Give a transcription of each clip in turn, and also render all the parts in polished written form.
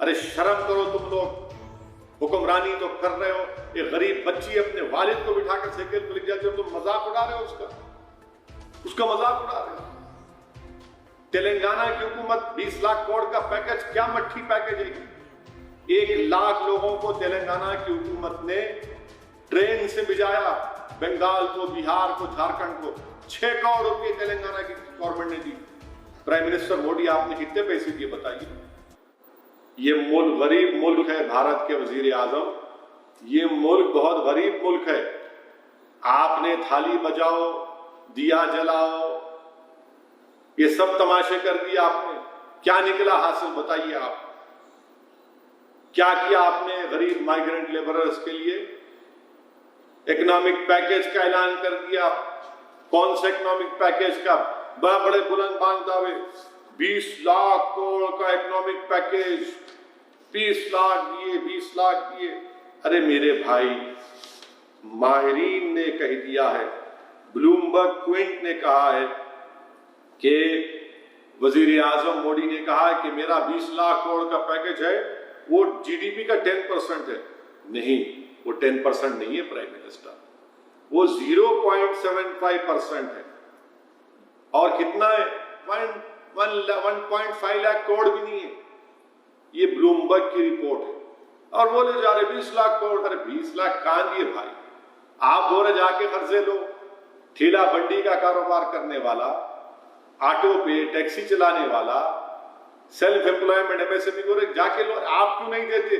अरे शर्म करो तुम लोग, हुक्मरानी तो कर रहे हो। एक गरीब बच्ची अपने वालिद को बिठाकर साइकिल पर ले जाती हो, तुम मजाक उड़ा रहे हो, उसका मजाक उड़ा रहे हो। तेलंगाना की हुकूमत 20 लाख करोड़ का पैकेज, क्या मट्ठी पैकेज है। 1 लाख लोगों को तेलंगाना की हुकूमत ने ट्रेन से भिजाया, बंगाल को, बिहार को, झारखंड को। 6 करोड़ रुपए तेलंगाना की गवर्नमेंट ने दी। प्राइम मिनिस्टर मोदी, आपने कितने पैसे दिए बताइए। ये मुल्क गरीब मुल्क है, भारत के वजीर आजम, ये मुल्क बहुत गरीब मुल्क है। आपने थाली बजाओ, दिया जलाओ, ये सब तमाशे कर दिए आपने। क्या निकला हासिल बताइए आप। क्या किया आपने गरीब माइग्रेंट लेबरर्स के लिए? इकोनॉमिक पैकेज का ऐलान कर दिया। कौन सा इकोनॉमिक पैकेज का? बड़े बुलंद बांग दावे, 20 लाख करोड़ का इकोनॉमिक पैकेज, 20 लाख दिए, 20 लाख दिए। अरे मेरे भाई, माहिरीन ने कह दिया है, ब्लूमबर्ग क्विंट ने कहा है कि वजीर आजम मोदी ने कहा है कि मेरा 20 लाख करोड़ का पैकेज है, वो जीडीपी का 10% है। नहीं, वो 10% नहीं है प्राइम मिनिस्टर, वो 0.75% है। और कितना है? 1.5 लाख करोड़ भी नहीं है। ये ब्लूमबर्ग की रिपोर्ट है। और बोले जा रहे 20 लाख करोड़। अरे 20 लाख कहां दिए भाई? आप बोले जाके कर्जे लो। ठेला बंडी का कारोबार करने वाला, ऑटो पे टैक्सी चलाने वाला, सेल्फ एम्प्लॉयमेंट, एमएसएमई को जाके लो। आप क्यों नहीं देते?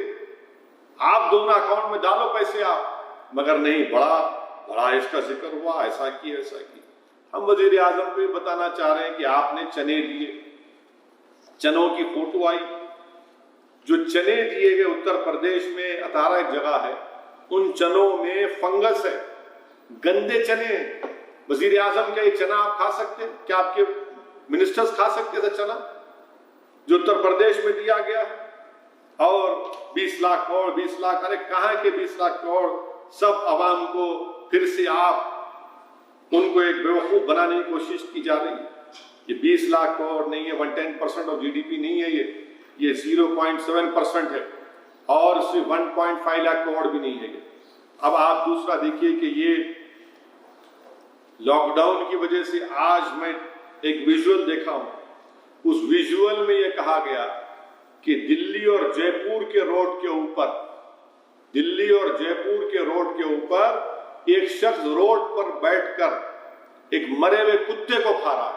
आप दोनों अकाउंट में डालो पैसे आप। मगर नहीं, बड़ा इसका जिक्र हुआ, ऐसा किया ऐसा किया। हम वजीर आजम को ये बताना चाह रहे हैं कि आपने चने दिए, चनों की फोटो आई। जो चने दिए गए उत्तर प्रदेश में 18 जगह है, उन चनों में फंगस है, गंदे चने। वजीर आजम, क्या ये चना आप खा सकते हैं? क्या आपके मिनिस्टर्स खा सकते थे चना जो उत्तर प्रदेश में दिया गया? और 20 लाख करोड़, 20 लाख, अरे कहां के 20 लाख करोड़? सब अवाम को फिर से आप उनको एक बेवकूफ बनाने की कोशिश की जा रही है। ये 20 लाख करोड़ नहीं है, 110% ऑफ जीडीपी नहीं है, ये 0.7% है। और सिर्फ 1.5 लाख करोड़ भी नहीं है। अब आप दूसरा देखिए कि ये लॉकडाउन की वजह से, आज मैं एक विजुअल देखा हूं, उस विजुअल में यह कहा गया कि दिल्ली और जयपुर के रोड के ऊपर, दिल्ली और जयपुर के रोड के ऊपर एक शख्स रोड पर बैठकर एक मरे हुए कुत्ते को खा रहा है।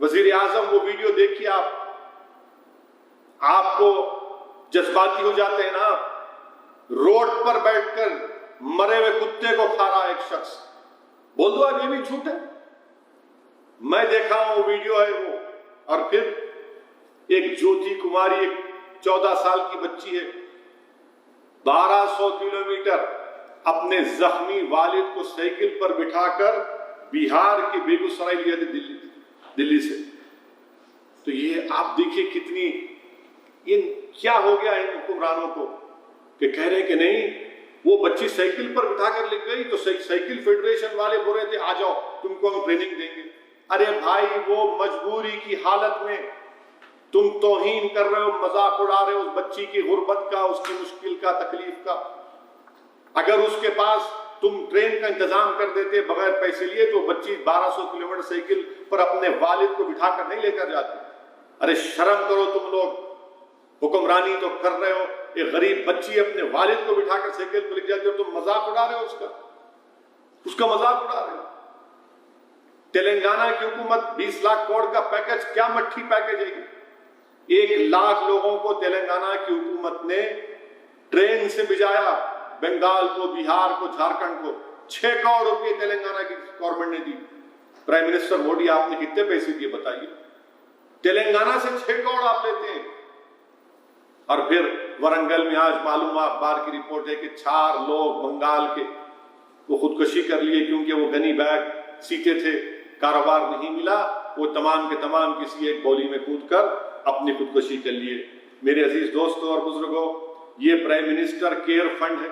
वजीर आजम, वो वीडियो देखिए आपको जज्बाती हो जाते हैं ना। रोड पर बैठकर मरे हुए कुत्ते को खा रहा है एक शख्स। बोल दो अब ये भी झूठ है। मैं देखा हूं, वीडियो है वो। और फिर एक ज्योति कुमारी, एक 14 साल की बच्ची है, 1200 किलोमीटर अपने जख्मी वालिद को साइकिल पर बिठाकर बिहार के बेगूसराय लिया थे दिल्ली से। तो ये आप देखिए कितनी, ये क्या हो गया इन हुक्मरानों को कि कह रहे कि नहीं, वो बच्ची साइकिल पर बिठाकर ले गई तो साइकिल फेडरेशन वाले बोल रहे थे आ जाओ तुमको हम ट्रेनिंग देंगे। अरे भाई, वो मजबूरी की हालत में तुम तौहीन कर रहे हो, मजाक उड़ा रहे हो उस बच्ची की गुर्बत का, उसकी मुश्किल का, तकलीफ का। अगर उसके पास तुम ट्रेन का इंतजाम कर देते बगैर पैसे लिए, तो बच्ची 1200 किलोमीटर साइकिल पर अपने वालिद को बिठाकर नहीं लेकर जाती। अरे शर्म करो तुम लोग, हुक्मरानी तो कर रहे हो। एक गरीब बच्ची अपने वालिद को बिठाकर साइकिल पर ले जाती हो, तुम मजाक उड़ा रहे हो उसका मजाक उड़ा रहे हो। तेलंगाना की हुकूमत 20 लाख करोड़ का पैकेज, क्या मट्ठी पैकेज है। 1 लाख लोगों को तेलंगाना की हुकूमत ने ट्रेन से भिजाया, बंगाल को, बिहार को, झारखंड को। 6 करोड़ रुपए तेलंगाना की गवर्नमेंट ने दी। प्राइम मिनिस्टर मोदी, आपने कितने पैसे दिए बताइए। तेलंगाना से 6 करोड़ आप लेते हैं। और फिर वरंगल में आज मालूम अखबार की रिपोर्ट है कि 4 लोग बंगाल के वो खुदकुशी कर लिए, क्योंकि वो गनी बैग सीटे थे, कारोबार नहीं मिला, वो तमाम के तमाम किसी एक बोली में कूदकर अपनी खुदकुशी कर लिए। मेरे अजीज दोस्तों और बुजुर्गों, ये प्राइम मिनिस्टर केयर फंड है,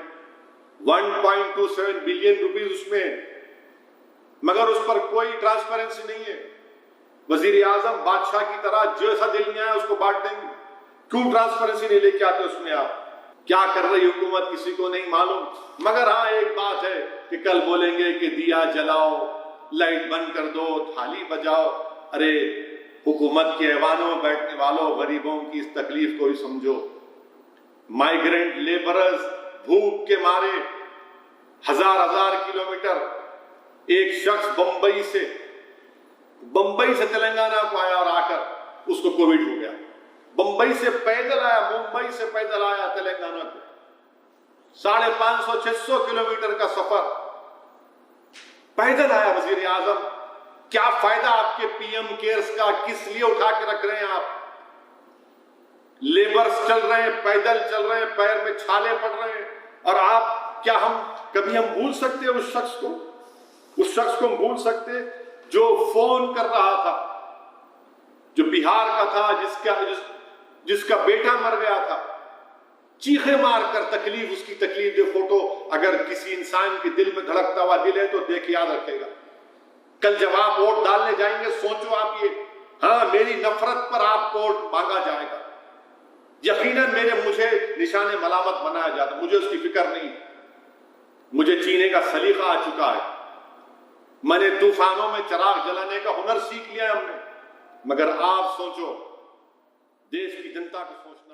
1.27 बिलियन रुपीज उसमें, मगर उस पर कोई ट्रांसपेरेंसी नहीं है। वजीर आजम बादशाह की तरह जैसा दिल में आया उसको बांट देंगे। क्यों ट्रांसपेरेंसी नहीं लेके आते उसमें? आप क्या कर रही हुकूमत किसी को नहीं मालूम। मगर हाँ, एक बात है कि कल बोलेंगे कि दिया जलाओ, लाइट बंद कर दो, थाली बजाओ। अरे हुकूमत के ऐवानों में बैठने वालों, गरीबों की इस तकलीफ को ही समझो। माइग्रेंट लेबरर्स भूख के मारे हजार किलोमीटर, एक शख्स बंबई से तेलंगाना को आया और आकर उसको कोविड हो गया। बंबई से पैदल आया, मुंबई से पैदल आया तेलंगाना को, 550-600 किलोमीटर का सफर पैदल आया वजीर आजम। क्या फायदा आपके पीएम केयर्स का? किस लिए उठा के रख रहे हैं आप? लेबर्स चल रहे हैं, पैदल चल रहे हैं, पैर में छाले पड़ रहे हैं, और आप क्या कभी हम भूल सकते हैं उस शख्स को हम भूल सकते जो फोन कर रहा था, जो बिहार का था, जिसका बेटा मर गया था, चीखे मारकर उसकी तकलीफ दे फोटो। अगर किसी इंसान के दिल में धड़कता हुआ दिल है तो देख याद रखेगा। कल जब आप वोट डालने जाएंगे, सोचो आप ये, हाँ मेरी नफरत पर आपको वोट मांगा जाएगा, यकीनन मुझे निशाने मलामत बनाया जाता, मुझे उसकी फिक्र नहीं। मुझे जीने का सलीका आ चुका है, मैंने तूफानों में चिराग जलाने का हुनर सीख लिया है हमने। मगर आप सोचो, देश की जनता को सोचना